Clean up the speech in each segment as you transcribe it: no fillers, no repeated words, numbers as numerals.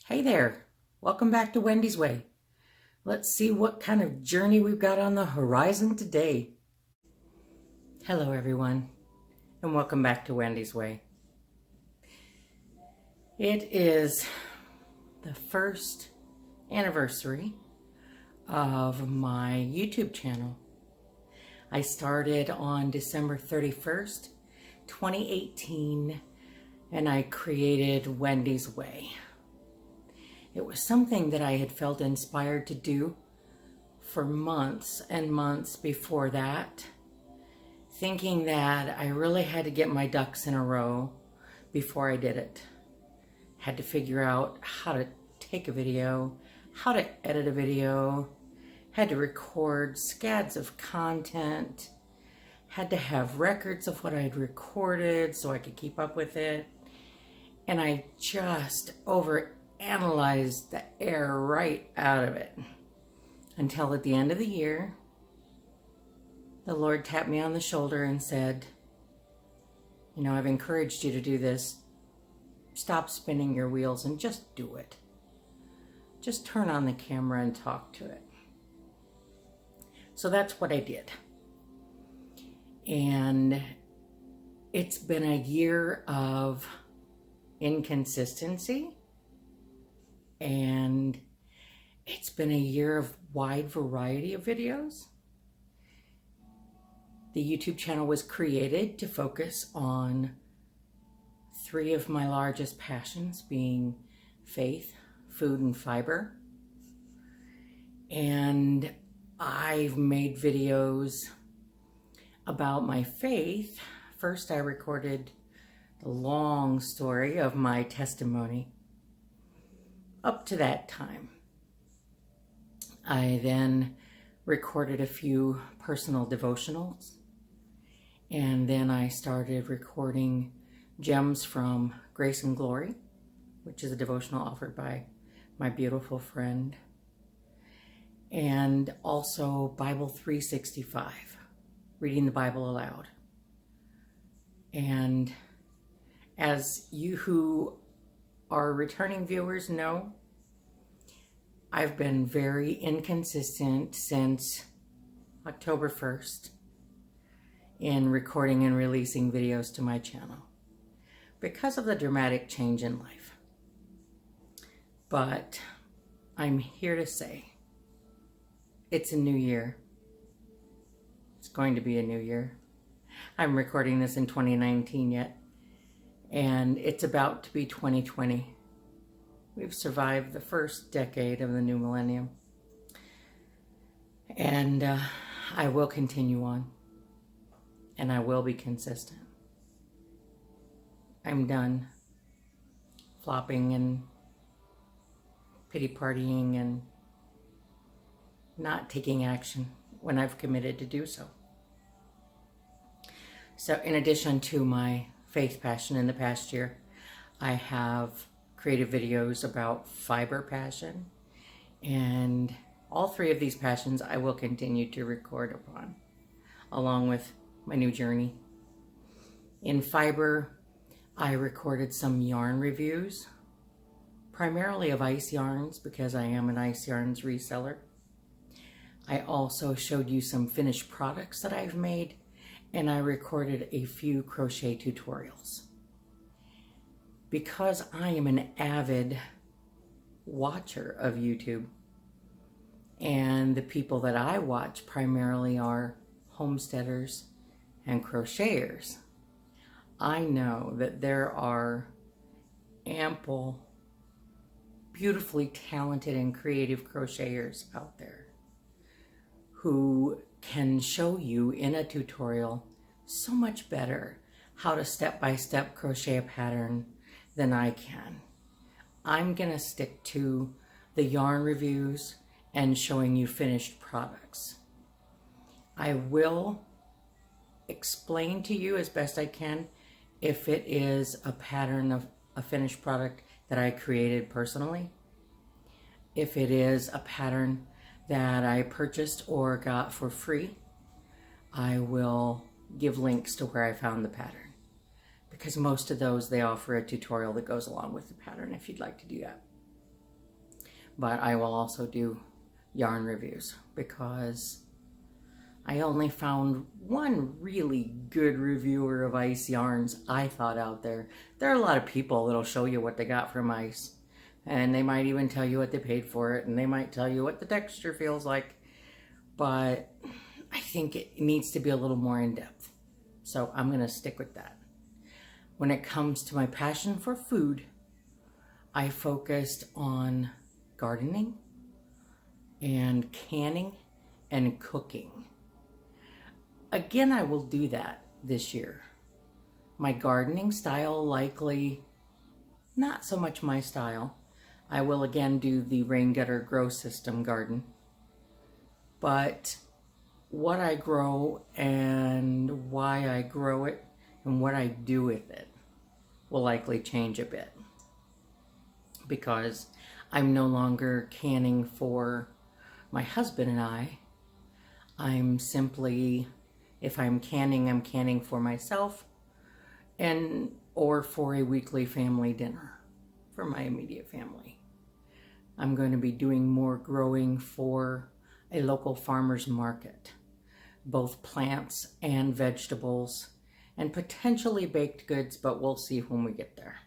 Hey there, welcome back to Wendy's Way. Let's see what kind of journey we've got on the horizon today. Hello everyone, and welcome back to Wendy's Way. It is the first anniversary of my YouTube channel. I started on December 31st, 2018, and I created Wendy's Way. It was something that I had felt inspired to do for months and months before that, thinking that I really had to get my ducks in a row before I did it. Had to figure out how to take a video, how to edit a video, had to record scads of content, had to have records of what I'd recorded so I could keep up with it, and I just overanalyzed the air right out of it until at the end of the year, the Lord tapped me on the shoulder and said, you know, I've encouraged you to do this. Stop spinning your wheels and just do it. Just turn on the camera and talk to it. So that's what I did. And it's been a year of inconsistency, and it's been a year of wide variety of videos. The YouTube channel was created to focus on three of my largest passions, being faith, food, and fiber. And I've made videos about my faith. First, I recorded the long story of my testimony up to that time. I then recorded a few personal devotionals, and then I started recording Gems from Grace and Glory, which is a devotional offered by my beautiful friend, and also Bible 365, reading the Bible aloud. And as you who are returning viewers know, I've been very inconsistent since October 1st in recording and releasing videos to my channel because of the dramatic change in life. But I'm here to say it's a new year. It's going to be a new year. I'm recording this in 2019 yet, and it's about to be 2020. We've survived the first decade of the new millennium. And I will continue on. And I will be consistent. I'm done flopping and pity partying and not taking action when I've committed to do so. So in addition to my faith passion in the past year, I have created videos about fiber passion, and all three of these passions I will continue to record upon, along with my new journey. In fiber, I recorded some yarn reviews, primarily of ice yarns because I am an ice yarns reseller. I also showed you some finished products that I've made, and I recorded a few crochet tutorials. Because I am an avid watcher of YouTube, and the people that I watch primarily are homesteaders and crocheters, I know that there are ample, beautifully talented and creative crocheters out there who can show you in a tutorial so much better how to step-by-step crochet a pattern than I can. I'm gonna stick to the yarn reviews and showing you finished products. I will explain to you as best I can if it is a pattern of a finished product that I created personally. If it is a pattern that I purchased or got for free, I will give links to where I found the pattern, because most of those, they offer a tutorial that goes along with the pattern if you'd like to do that. but I will also do yarn reviews because I only found one really good reviewer of ice yarns, I thought, out there. There are a lot of people that'll show you what they got from ice, and they might even tell you what they paid for it, and they might tell you what the texture feels like, but I think it needs to be a little more in-depth. So I'm going to stick with that. When it comes to my passion for food, I focused on gardening and canning and cooking. Again, I will do that this year. My gardening style, likely not so much my style. I will again do the rain gutter grow system garden. But what I grow and why I grow it and what I do with it will likely change a bit, because I'm no longer canning for my husband and I. I'm simply, if I'm canning for myself and or for a weekly family dinner for my immediate family. I'm going to be doing more growing for a local farmer's market, both plants and vegetables, and potentially baked goods, but we'll see when we get there.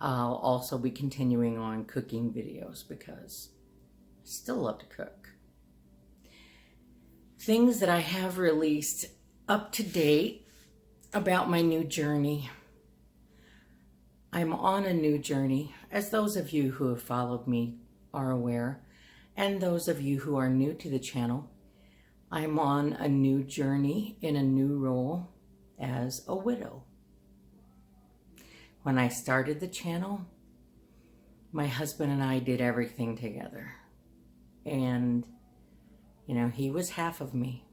I'll also be continuing on cooking videos because I still love to cook. Things that I have released up to date about my new journey. I'm on a new journey, as those of you who have followed me are aware, and those of you who are new to the channel. I'm on a new journey in a new role as a widow. When I started the channel, my husband and I did everything together. And, you know, he was half of me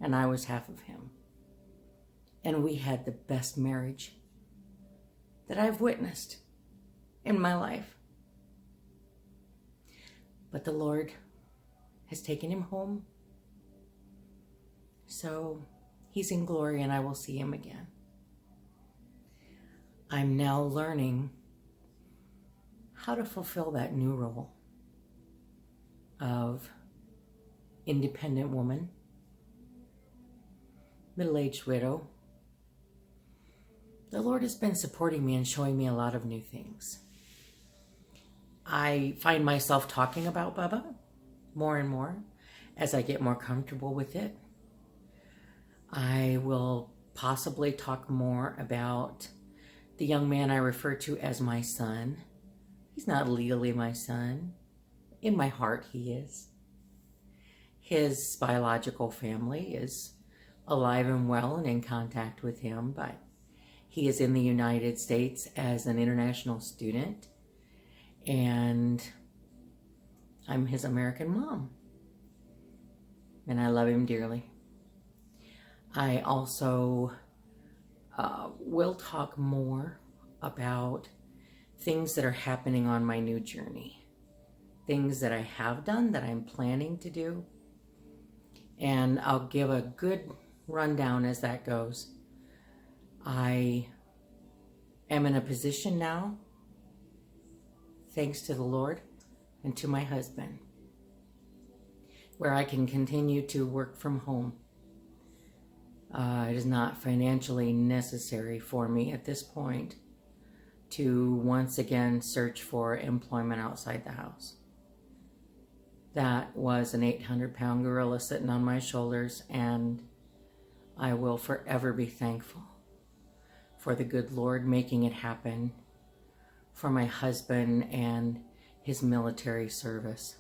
and I was half of him. And we had the best marriage that I've witnessed in my life. But the Lord has taken him home. So he's in glory and I will see him again. I'm now learning how to fulfill that new role of independent woman, middle-aged widow. The Lord has been supporting me and showing me a lot of new things. I find myself talking about Bubba more and more as I get more comfortable with it. I will possibly talk more about the young man I refer to as my son. He's not legally my son. In my heart, he is. His biological family is alive and well and in contact with him, but he is in the United States as an international student, and I'm his American mom, and I love him dearly. I also will talk more about things that are happening on my new journey, things that I have done, that I'm planning to do, and I'll give a good rundown as that goes. I am in a position now, thanks to the Lord and to my husband, where I can continue to work from home. It is not financially necessary for me at this point to once again search for employment outside the house. That was an 800-pound gorilla sitting on my shoulders, and I will forever be thankful for the good Lord making it happen for my husband and his military service,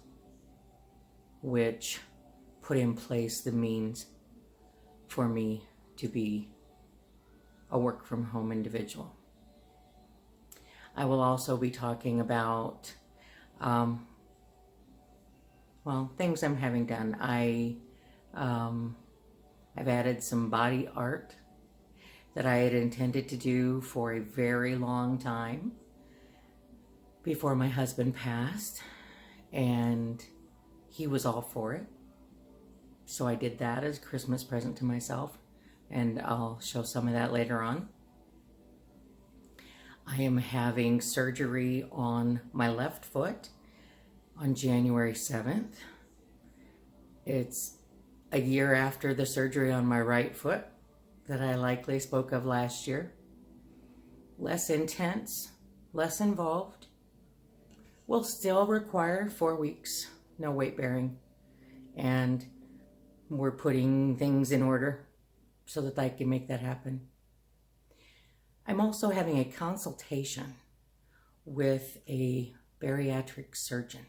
which put in place the means for me to be a work-from-home individual. I will also be talking about, things I'm having done. I've added some body art that I had intended to do for a very long time before my husband passed, and he was all for it. So I did that as a Christmas present to myself, and I'll show some of that later on. I am having surgery on my left foot on January 7th. It's a year after the surgery on my right foot that I likely spoke of last year. Less intense, less involved. Will still require 4 weeks, no weight bearing. And we're putting things in order so that I can make that happen. I'm also having a consultation with a bariatric surgeon,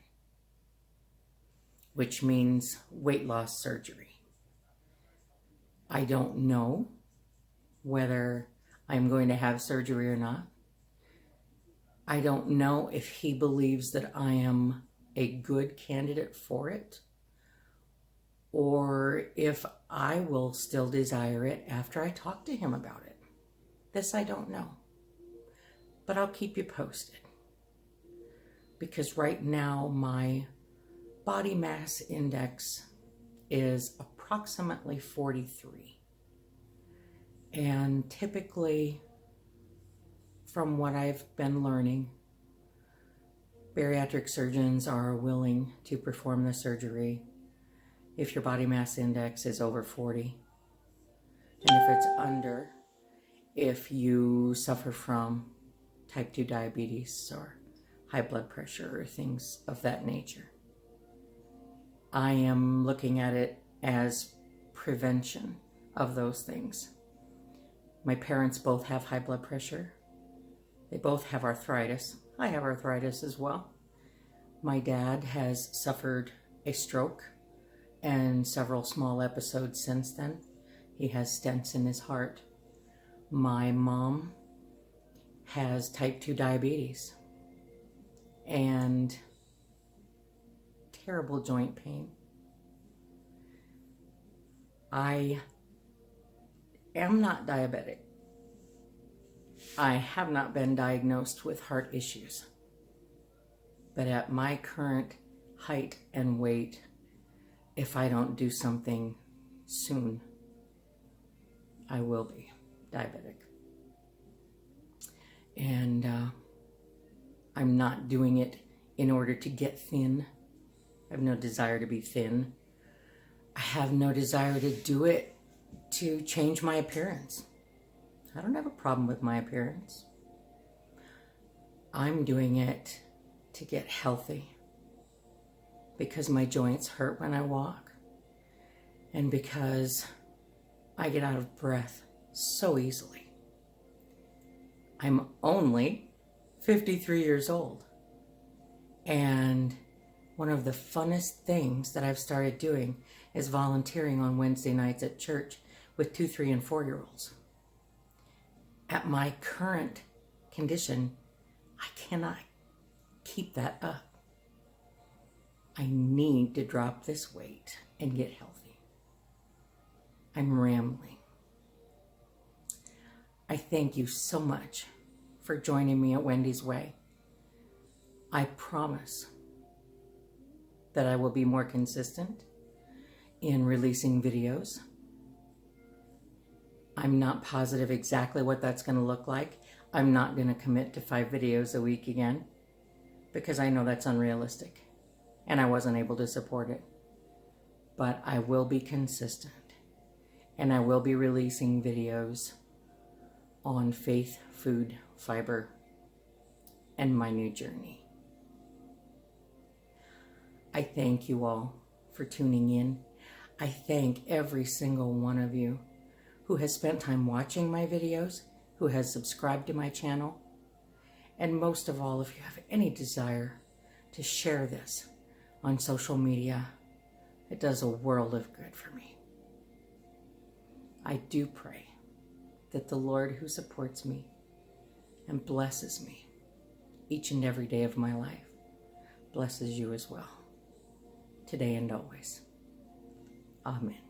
which means weight loss surgery. I don't know whether I'm going to have surgery or not. I don't know if he believes that I am a good candidate for it, or if I will still desire it after I talk to him about it. This I don't know, but I'll keep you posted. Because right now my body mass index is approximately 43. And typically, from what I've been learning, bariatric surgeons are willing to perform the surgery if your body mass index is over 40. And if it's under, if you suffer from type 2 diabetes or high blood pressure or things of that nature. I am looking at it as prevention of those things. My parents both have high blood pressure. They both have arthritis. I have arthritis as well. My dad has suffered a stroke and several small episodes since then. He has stents in his heart. My mom has type 2 diabetes and terrible joint pain. I am not diabetic. I have not been diagnosed with heart issues. But at my current height and weight, if I don't do something soon, I will be diabetic. And I'm not doing it in order to get thin. I have no desire to be thin. I have no desire to do it to change my appearance. I don't have a problem with my appearance. I'm doing it to get healthy because my joints hurt when I walk and because I get out of breath so easily. I'm only 53 years old, and one of the funnest things that I've started doing is volunteering on Wednesday nights at church with 2, 3, and 4-year-olds. At my current condition, I cannot keep that up. I need to drop this weight and get healthy. I'm rambling. I thank you so much for joining me at Wendy's Way. I promise that I will be more consistent in releasing videos. I'm not positive exactly what that's going to look like. I'm not going to commit to 5 videos a week again because I know that's unrealistic and I wasn't able to support it. But I will be consistent and I will be releasing videos on faith, food, fiber, and my new journey. I thank you all for tuning in. I thank every single one of you who has spent time watching my videos, who has subscribed to my channel, and most of all, if you have any desire to share this on social media, it does a world of good for me. I do pray that the Lord who supports me and blesses me each and every day of my life blesses you as well, today and always. Amen.